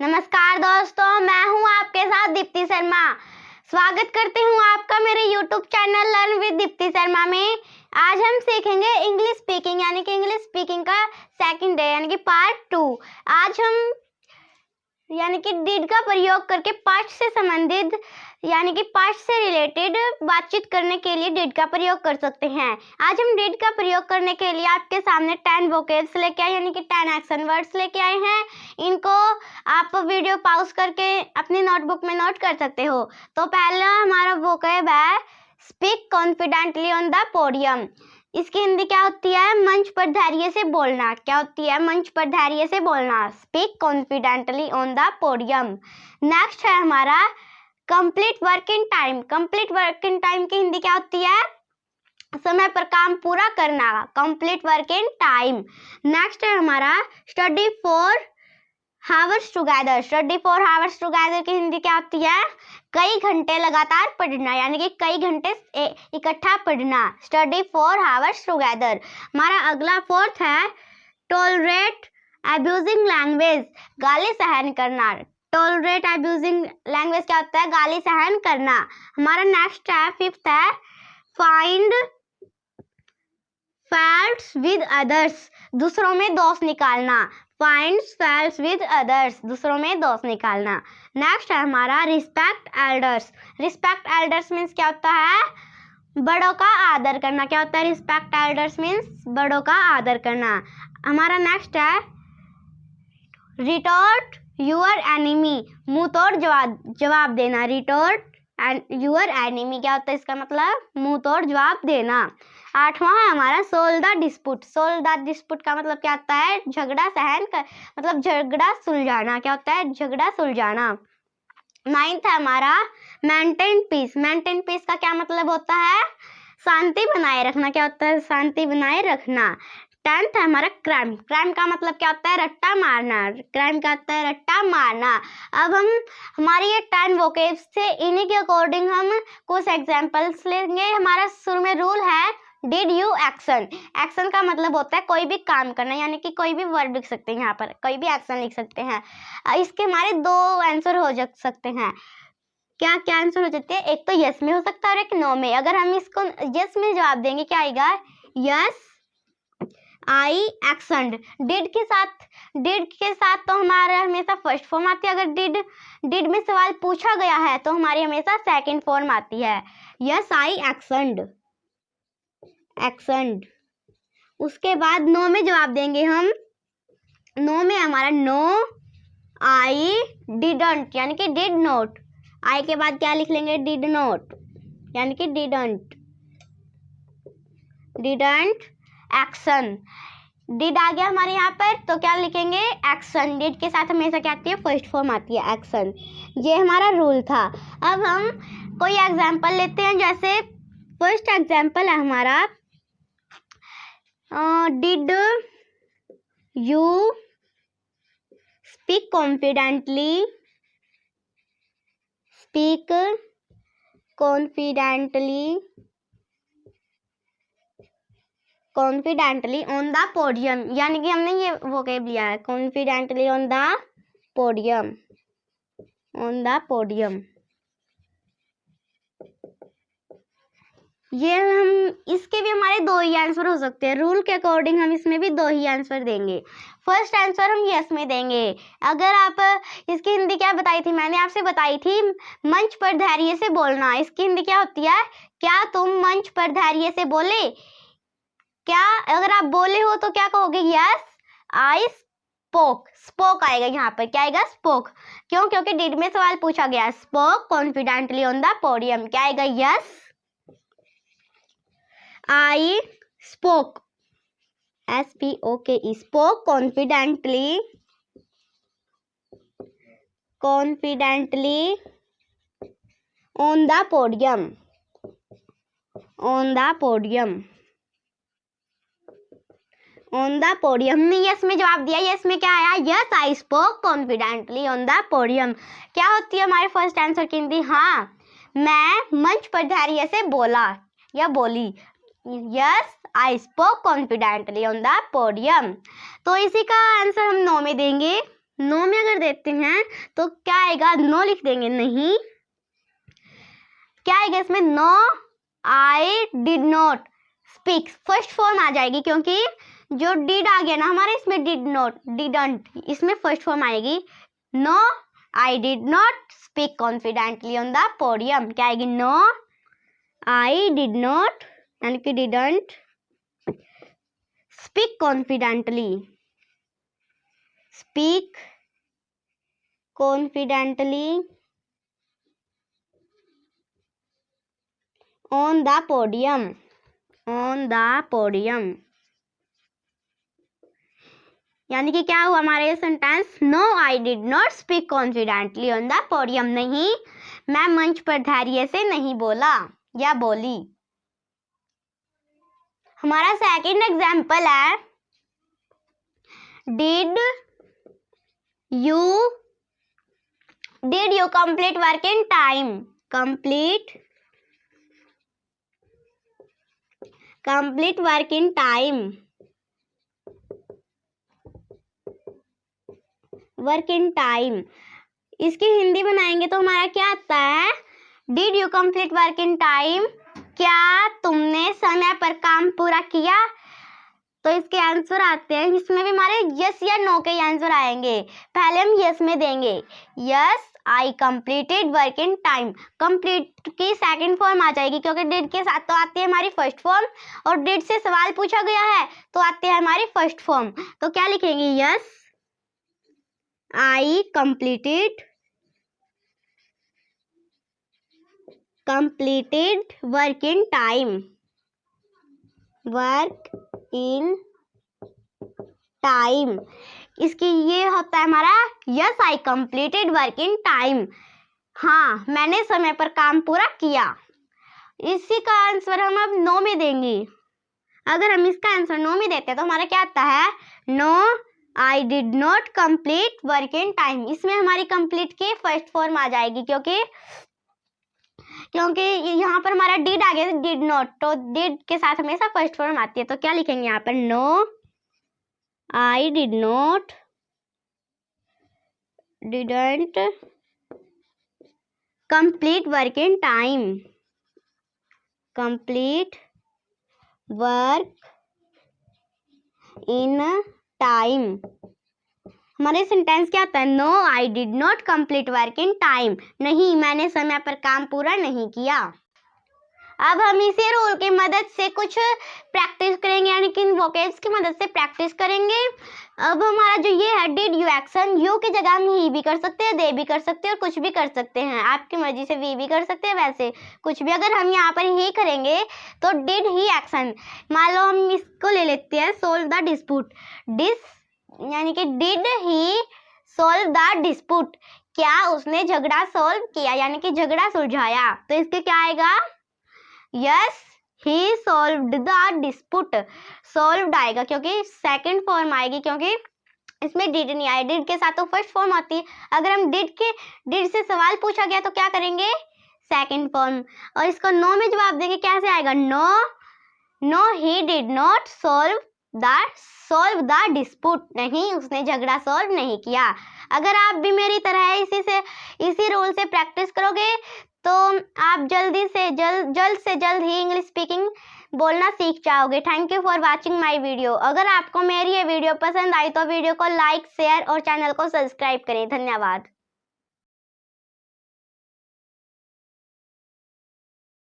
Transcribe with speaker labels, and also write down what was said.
Speaker 1: नमस्कार दोस्तों, मैं हूं आपके साथ दीप्ति शर्मा। स्वागत करती हूं आपका मेरे YouTube channel learn with Deepti Sharma में। आज हम सीखेंगे इंग्लिश स्पीकिंग यानी कि इंग्लिश स्पीकिंग का सेकंड डे यानी कि पार्ट 2। आज हम यानी कि डिड का प्रयोग करके पास्ट से संबंधित यानी कि पास्ट से रिलेटेड बातचीत करने के लिए डिड का प्रयोग कर सकते हैं। आज हम डिड का प्रयोग करने के लिए आपके सामने 10 वोकेब्स लेके आए यानी कि 10 एक्शन वर्ड्स लेके आए हैं। इनको आप वीडियो पॉज करके अपनी नोटबुक में नोट कर सकते हो। तो पहला हमारा वोकेब है speak confidently on the podium. इसकी हिंदी क्या होती है? मंच पर धैर्य से बोलना। क्या होती है? मंच पर धैर्य से बोलना। Speak confidently on the podium. Next है हमारा complete work in time. Complete work in time की हिंदी क्या होती है? समय पर काम पूरा करना। Complete work in time. Next है हमारा study for hours together. Study for hours together की हिंदी क्या होती है? कई घंटे लगातार पढ़ना यानी कि कई घंटे इकट्ठा पढ़ना। Study for hours together. हमारा अगला फोर्थ है टॉलरेट अब्यूजिंग लैंग्वेज। गाली सहन करना। टॉलरेट अब्यूजिंग लैंग्वेज क्या होता है? गाली सहन करना। हमारा नेक्स्ट है फिफ्थ है फाइंड फॉल्ट्स विद अदर्स। दूसरों में दोष निकालना। Find faults with others. दूसरों में दोष निकालना। नेक्स्ट है हमारा respect elders. Respect elders means क्या होता है? बड़ों का आदर करना। क्या होता है? रिस्पेक्ट एल्डर्स मीन्स बड़ों का आदर करना। हमारा नेक्स्ट है रिटोर्ट यूर एनिमी। मुंह तोड़ जवाब देना। रिटोर्ट यूर एनिमी क्या होता है? इसका मतलब मुंह तोड़ जवाब देना। आठवां है हमारा solve the dispute. Solve the dispute का मतलब क्या होता है? झगड़ा सहन कर मतलब झगड़ा सुलझाना। क्या होता है? झगड़ा सुलझाना। नाइन्थ है हमारा मेंटेन पीस। मेंटेन पीस का क्या मतलब होता है? शांति बनाए रखना। क्या होता है? शांति बनाए रखना। 10th है हमारा क्राइम। क्राइम का मतलब क्या होता है? रट्टा मारना। क्राइम का होता है रट्टा मारना। अब हम हमारी ये 10 वोकेब्स थे, इन्हीं के अकॉर्डिंग हम कुछ एग्जांपल्स लेंगे। हमारा शुरू में रूल है डिड यू एक्शन। एक्शन का मतलब होता है कोई भी काम करना यानी कि कोई भी वर्ब लिख सकते हैं, यहाँ पर कोई भी एक्शन लिख सकते हैं। इसके हमारे 2 आंसर हो सकते हैं। क्या क्या आंसर हो सकते हैं? एक तो यस में हो सकता है और एक नो में। अगर हम इसको यस में जवाब देंगे क्या आएगा? Yes I action. डिड के साथ तो हमारा हमेशा फर्स्ट फॉर्म आती है। अगर डिड में सवाल पूछा गया है तो हमारी हमेशा सेकंड फॉर्म आती है। Yes I actioned. उसके बाद नो में जवाब देंगे हम। नो में हमारा नो आई डिडंट यानी कि डिड नॉट। आई के बाद क्या लिख लेंगे? डिड नॉट यानी कि डिडंट एक्शन। डिड आ गया हमारे यहाँ पर तो क्या लिखेंगे? एक्शन। डिड के साथ हमेशा क्या आती है? फर्स्ट फॉर्म आती है एक्शन। ये हमारा रूल था। अब हम कोई एग्जांपल लेते हैं। जैसे फर्स्ट एग्जांपल है हमारा did you speak confidently on the podium. यानी कि हमने ये वोकेब लिया है कॉन्फिडेंटली ऑन द पोडियम। ये हम इसके भी हमारे 2 ही आंसर हो सकते हैं। रूल के अकॉर्डिंग हम इसमें भी 2 ही आंसर देंगे। फर्स्ट आंसर हम यस में देंगे। अगर आप इसकी हिंदी क्या बताई थी? मैंने आपसे बताई थी मंच पर धैर्य से बोलना। इसकी हिंदी क्या होती है? क्या तुम मंच पर धैर्य से बोले? क्या अगर आप बोले हो तो क्या कहोगे? Yes I spoke. स्पोक आएगा यहाँ पर। क्या आएगा? स्पोक। क्यों? क्योंकि डिड में सवाल पूछा गया। Spoke confidently on the podium. क्या आएगा? Yes I spoke SPOKE spoke confidently on the podium हमने यस में जवाब दिया। यस में क्या आया? Yes I spoke confidently on the podium. क्या होती है हमारे फर्स्ट आंसर की हिंदी? हाँ, मैं मंच पर धैर्य से बोला या बोली। Yes I spoke confidently on the podium. तो इसी का आंसर हम 9 में देंगे। नो में अगर देते हैं तो क्या आएगा, नो लिख देंगे, नहीं क्या आएगा इसमें, no I did not speak, first form आ जाएगी क्योंकि जो डिड आ गया ना हमारे इसमें, डिड नॉट, डिडंट, इसमें फर्स्ट फॉर्म आएगी। No I did not speak confidently on the podium, क्या आएगी, नो आई डिड नॉट यानी कि didn't speak confidently, speak confidently on the podium, on the podium, यानी कि क्या हुआ हमारे sentence, no I did not speak confidently on the podium, नहीं मैं मंच पर धैर्य से नहीं बोला या बोली। हमारा सेकंड एग्जाम्पल है, did you complete work in time, complete work in time, work in time, इसकी हिंदी बनाएंगे तो हमारा क्या आता है, did you complete work in time, क्या तुमने समय पर काम पूरा किया। तो इसके आंसर आते हैं, इसमें भी हमारे यस या नो के आंसर आएंगे। पहले हम यस में देंगे, yes I completed work in time, complete की सेकंड फॉर्म आ जाएगी क्योंकि डिड के साथ तो आती है हमारी फर्स्ट फॉर्म, और डिड से सवाल पूछा गया है तो आती है हमारी फर्स्ट फॉर्म। तो क्या लिखेंगे, yes I completed work in time, work in time, इसकी ये होता है हमारा yes I completed work in time, हाँ मैंने समय पर काम पूरा किया। इसी का आंसर हम अब नो में देंगे। अगर हम इसका आंसर नो में देते हैं तो हमारा क्या आता है, no I did not complete work in time, इसमें हमारी कंप्लीट की फर्स्ट फॉर्म आ जाएगी क्योंकि यहाँ पर हमारा डिड आ गया, डिड नॉट, तो डिड के साथ हमेशा फर्स्ट फॉर्म आती है। तो क्या लिखेंगे यहाँ पर, no I did not didn't complete work in time, complete work in time. हमारे सेंटेंस क्या आता है, no I did not complete work in time, नहीं मैंने समय पर काम पूरा नहीं किया। अब हम इसी रूल की मदद से कुछ प्रैक्टिस करेंगे, यानी कि वोकेब्स की मदद से प्रैक्टिस करेंगे। अब हमारा जो ये है डिड यू एक्शन, यू की जगह हम ही भी कर सकते हैं, दे भी कर सकते हैं और कुछ भी कर सकते हैं, आपकी मर्जी से वी भी कर सकते हैं, वैसे कुछ भी। अगर हम यहाँ पर ही करेंगे तो डिड ही एक्शन, मान लो हम इसको ले लेते हैं, सोल्व द डिस्प्यूट, यानी कि did he solve the dispute, क्या उसने झगड़ा सोल्व किया यानी कि झगड़ा सुलझाया। तो इसके क्या आएगा, yes he solved the dispute, solved आएगा क्योंकि सेकंड फॉर्म आएगी, क्योंकि इसमें डिड नहीं आया, डिड के साथ तो फर्स्ट फॉर्म आती है। अगर हम डिड से सवाल पूछा गया तो क्या करेंगे, सेकंड फॉर्म, और इसको नो में जवाब देंगे, कैसे आएगा, no he did not solve the dispute, नहीं उसने झगड़ा सॉल्व नहीं किया। अगर आप भी मेरी तरह इसी रूल से प्रैक्टिस करोगे तो आप जल्द से जल्द ही इंग्लिश स्पीकिंग बोलना सीख जाओगे। Thank you for watching my video. अगर आपको मेरी ये वीडियो पसंद आई तो वीडियो को लाइक, शेयर और चैनल को सब्सक्राइब करें। धन्यवाद।